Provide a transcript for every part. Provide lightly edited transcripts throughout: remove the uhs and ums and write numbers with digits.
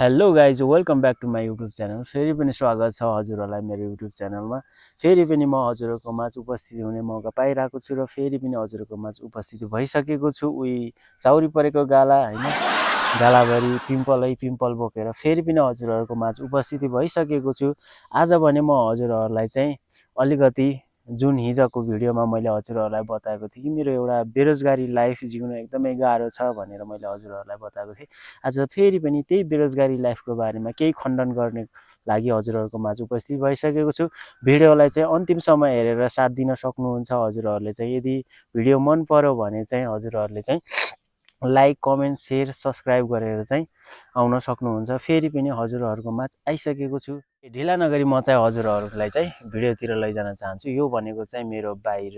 Hello guys welcome back to my YouTube channel. फेरि पनि स्वागत छ हजुरहरूलाई मेरो युट्युब च्यानलमा। फेरि पनि म हजुरहरूको माझ उपस्थित हुने मौका पाइरहेको छु र फेरि पनि हजुरहरूको माझ उपस्थित भइसकेको छु। चाउरी परेको गाला हैन, गालाभरि पिम्पल बोकेर फेरि पनि हजुरहरूको माझ उपस्थिति भइसकेको छु। आज भने म हजुरहरूलाई चाहिँ अलिकति जुन हिजोको भिडियोमा मैले हजुरहरूलाई बताएको थिएँ कि मेरो एउटा बेरोजगारी लाइफ जिउन एकदमै गाह्रो छ भनेर मैले हजुरहरूलाई बताएको थिएँ। आज फेरि पनि त्यही बेरोजगारी लाइफको बारेमा केही खण्डन गर्ने लागि हजुरहरूको माझ उपस्थित भइसकेको छु। भिडियोलाई चाहिँ अन्तिमसम्म हेरेर साथ दिन सक्नुहुन्छ हजुरहरूले चाहिँ। यदि भिडियो मन पर्यो भने चाहिँ हजुरहरूले चाहिँ लाइक कमेन्ट सेयर सब्सक्राइब गरेर चाहिँ आउन सक्नुहुन्छ। फेरि पनि हजुरहरूको माझ आइसकेको छु। ढिला नगरी म चाहिँ हजुरहरूलाई चाहिँ भिडियोतिर लैजान चाहन्छु। यो भनेको चाहिँ मेरो बाहिर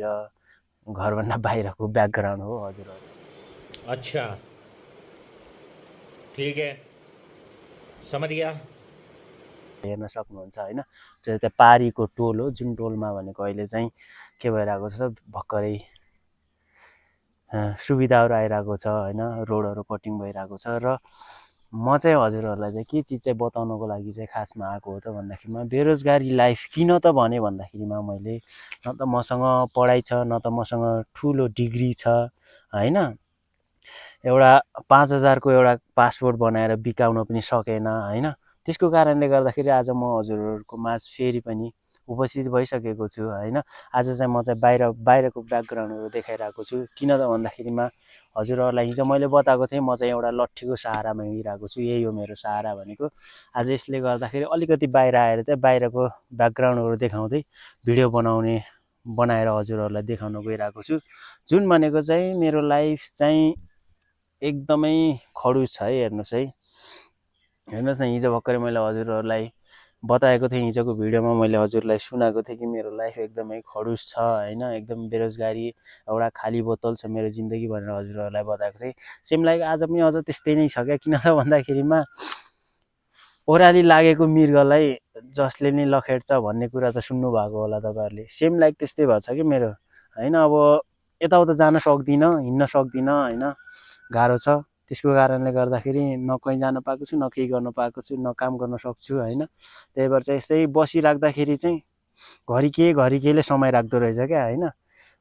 घरभन्दा बाहिरको ब्याकग्राउन्ड हो हजुरहरू। अच्छा ठीक है समझ गया। हेर्न सक्नुहुन्छ हैन, त्यो पारीको टोल हो, जुन टोलमा भनेको अहिले चाहिँ के भइरहेको छ भर्खरै सुविधाहरू आइरहेको छ हैन, रोडहरू कटिङ भइरहेको छ। र म चाहिँ हजुरहरूलाई चाहिँ के चिज चाहिँ बताउनको लागि चाहिँ खासमा आएको हो त भन्दाखेरिमा बेरोजगारी लाइफ किन त भने भन्दाखेरिमा मैले न त मसँग पढाइ छ न त मसँग ठुलो डिग्री छ हैन। एउटा 5000 को एउटा पासपोर्ट बनाएर बिकाउन पनि सकेन हैन। त्यसको कारणले गर्दाखेरि आज म हजुरहरूको माझ फेरि पनि उपस्थित भइसकेको छु हैन। आज चाहिँ म चाहिँ बाहिरको ब्याकग्राउन्डहरू देखाइरहेको छु। किन त भन्दाखेरिमा हजुरहरूलाई हिजो मैले बताएको थिएँ म चाहिँ एउटा लट्ठीको सहारामा हिँडिरहेको छु। यही हो मेरो सहारा भनेको। आज यसले गर्दाखेरि अलिकति बाहिर आएर चाहिँ बाहिरको ब्याकग्राउन्डहरू देखाउँदै भिडियो बनाएर हजुरहरूलाई देखाउन गइरहेको छु। जुन भनेको चाहिँ मेरो लाइफ चाहिँ एकदमै खडुस छ है। हेर्नुहोस् न हिजो भर्खरै मैले हजुरहरूलाई बताएको थिएँ, हिजोको भिडियोमा मैले हजुरलाई सुनाएको थिएँ कि मेरो लाइफ एकदमै खडुस छ हैन, एकदम बेरोजगारी एउटा खाली बोतल छ मेरो जिन्दगी भनेर हजुरहरूलाई बताएको थिएँ। सेम लाइक आज पनि अझ त्यस्तै नै छ क्या। किन त भन्दाखेरिमा ओह्राली लागेको मृगलाई जसले नै लखेट्छ भन्ने कुरा त सुन्नु भएको होला तपाईँहरूले। सेम लाइक त्यस्तै भएको छ कि मेरो हैन। अब यताउता जान सक्दिनँ, हिँड्न सक्दिनँ हैन, गाह्रो छ। त्यसको कारणले गर्दाखेरि न कहीँ जान पाएको छु न केही गर्न पाएको छु न काम गर्न सक्छु हैन। त्यही भएर चाहिँ यस्तै बसिराख्दाखेरि चाहिँ घरि केले समय राख्दो रहेछ क्या हैन।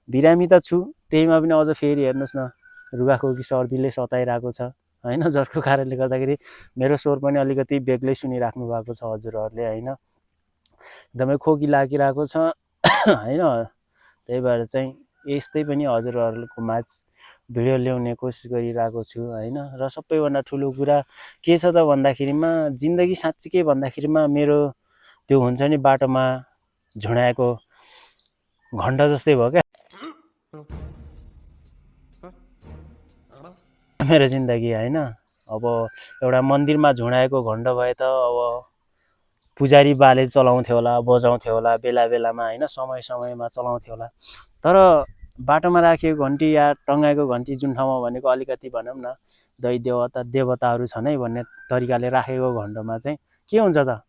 बिरामी त छु, त्यहीमा पनि अझ फेरि हेर्नुहोस् न रुगाखोकी सर्दीले सताइरहेको छ हैन। जसको कारणले गर्दाखेरि मेरो स्वर पनि अलिकति बेग्लै सुनिराख्नु भएको छ हजुरहरूले हैन। एकदमै खोकी लागिरहेको छ हैन। त्यही भएर चाहिँ यस्तै पनि हजुरहरूको माझ भिडियो ल्याउने कोसिस गरिरहेको छु हैन। र सबैभन्दा ठुलो कुरा के छ त भन्दाखेरिमा जिन्दगी साँच्चीकै भन्दाखेरिमा मेरो त्यो हुन्छ नि बाटोमा झुडाएको घण्ट जस्तै भयो क्या मेरो जिन्दगी हैन। अब एउटा मन्दिरमा झुडाएको घण्ट भए त अब पुजारी बाले चलाउँथ्यो होला, बजाउँथ्यो होला बेला बेलामा हैन, समय समयमा चलाउँथ्यो होला। तर बाटोमा राखिएको घन्टी या टङ्गाएको घन्टी जुन ठाउँमा भनेको अलिकति भनौँ न दै देवताहरू छन् है भन्ने तरिकाले राखेको घण्टमा चाहिँ के हुन्छ त,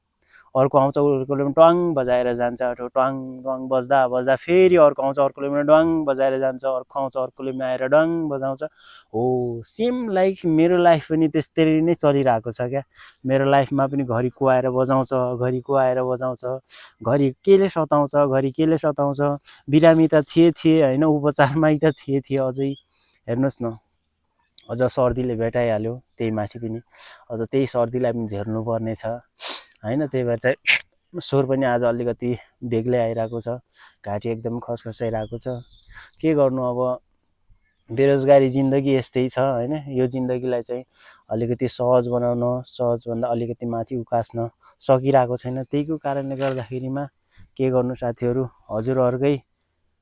अर्को आउँछ अर्कोले पनि ट्वाङ बजाएर जान्छ, ट्वाङ ट्वाङ बज्दा बज्दा फेरि अर्को आउँछ अर्कोले पनि ड्वाङ बजाएर जान्छ, अर्को आउँछ अर्कोले पनि आएर ड्वाङ बजाउँछ। हो सेम लाइक मेरो लाइफ पनि त्यस्तै नै चलिरहेको छ क्या। मेरो लाइफमा पनि घरि को आएर बजाउँछ, घरि को आएर बजाउँछ, घरि केले सताउँछ। बिरामी त थिए हैन, उपचारमै त थिए अझै हेर्नुहोस् न अझ सर्दीले भेटाइहाल्यो। त्यही माथि पनि अझ त्यही सर्दीलाई पनि झेर्नुपर्ने छ हैन। त्यही भएर चाहिँ स्वर पनि आज अलिकति बेग्लै आइरहेको छ, घाँटी एकदम खसखसाइरहेको छ। के गर्नु अब बेरोजगारी जिन्दगी यस्तै छ हैन। यो जिन्दगीलाई चाहिँ अलिकति सहज बनाउन, सहजभन्दा अलिकति माथि उकास्न सकिरहेको छैन। त्यहीको कारणले गर्दाखेरिमा के गर्नु साथीहरू, हजुरहरूकै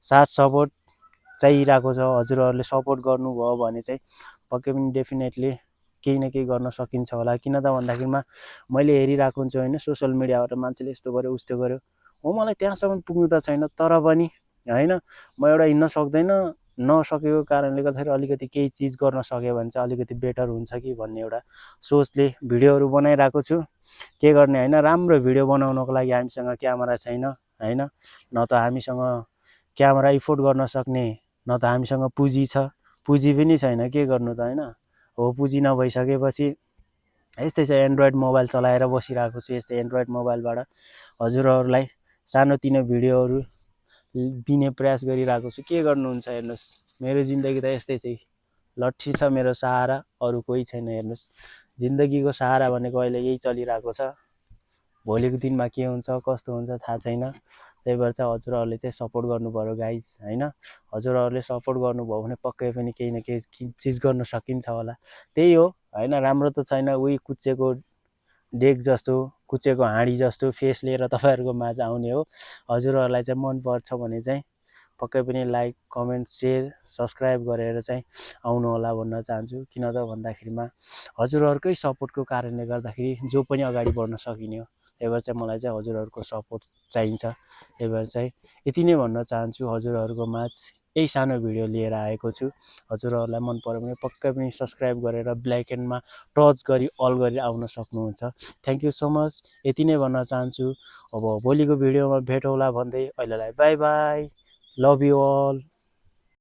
साथ सपोर्ट चाहिरहेको छ। हजुरहरूले सपोर्ट गर्नुभयो भने चाहिँ पक्कै पनि डेफिनेटली केही न केही गर्न सकिन्छ होला। किन त भन्दाखेरिमा मैले हेरिरहेको हुन्छु हैन सोसियल मिडियाबाट मान्छेले यस्तो गर्यो उस्तो गर्यो, हो मलाई त्यहाँसम्म पुग्नु त छैन तर पनि हैन म एउटा हिँड्न सक्दैन, नसकेको कारणले गर्दाखेरि अलिकति केही चिज गर्न सक्यो भने चाहिँ अलिकति बेटर हुन्छ कि भन्ने एउटा सोचले भिडियोहरू बनाइरहेको छु। के गर्ने हैन, राम्रो भिडियो बनाउनको लागि हामीसँग क्यामेरा छैन हैन, न त हामीसँग क्यामेरा एफोर्ड गर्न सक्ने, न त हामीसँग पुँजी छ, पुँजी पनि छैन। के गर्नु त हैन। हो पुँजी नभइसकेपछि यस्तै चाहिँ एन्ड्रोइड मोबाइल चलाएर बसिरहेको छु। यस्तै एन्ड्रोइड मोबाइलबाट हजुरहरूलाई सानोतिनो भिडियोहरू दिने प्रयास गरिरहेको छु। के गर्नुहुन्छ हेर्नुहोस्, मेरो जिन्दगी त यस्तै छ। लट्ठी छ मेरो सहारा, अरू कोही छैन। हेर्नुहोस्, जिन्दगीको सहारा भनेको अहिले यही चलिरहेको छ। भोलिको दिनमा के हुन्छ कस्तो हुन्छ थाहा छैन। त्यही भएर चाहिँ हजुरहरूले चाहिँ सपोर्ट गर्नु पऱ्यो गाइज होइन। हजुरहरूले सपोर्ट गर्नुभयो भने पक्कै पनि केही न केही चिज गर्न सकिन्छ होला। त्यही हो होइन, राम्रो त छैन उही कुच्चेको डेक जस्तो, कुच्चेको हाँडी जस्तो फेस लिएर तपाईँहरूको माझ आउने हो। हजुरहरूलाई चाहिँ मनपर्छ भने चाहिँ पक्कै पनि लाइक कमेन्ट सेयर सब्सक्राइब गरेर चाहिँ आउनु होला भन्न चाहन्छु। किन त भन्दाखेरिमा हजुरहरूकै सपोर्टको कारणले गर्दाखेरि जो पनि अगाडि बढ्न सकिने हो। त्यही भएर चाहिँ मलाई चाहिँ हजुरहरूको सपोर्ट चाहिन्छ। त्यही भएर चाहिँ यति नै भन्न चाहन्छु। हजुरहरूको माझ यही सानो भिडियो लिएर आएको छु। हजुरहरूलाई मन पर्यो भने पक्कै पनि सब्सक्राइब गरेर ब्ल्याक एन्डमा टच गरी अल गरी आउन सक्नुहुन्छ। Thank you so much. यति नै भन्न चाहन्छु। अब भोलिको भिडियोमा भेटौँला भन्दै अहिलेलाई bye bye, love you all.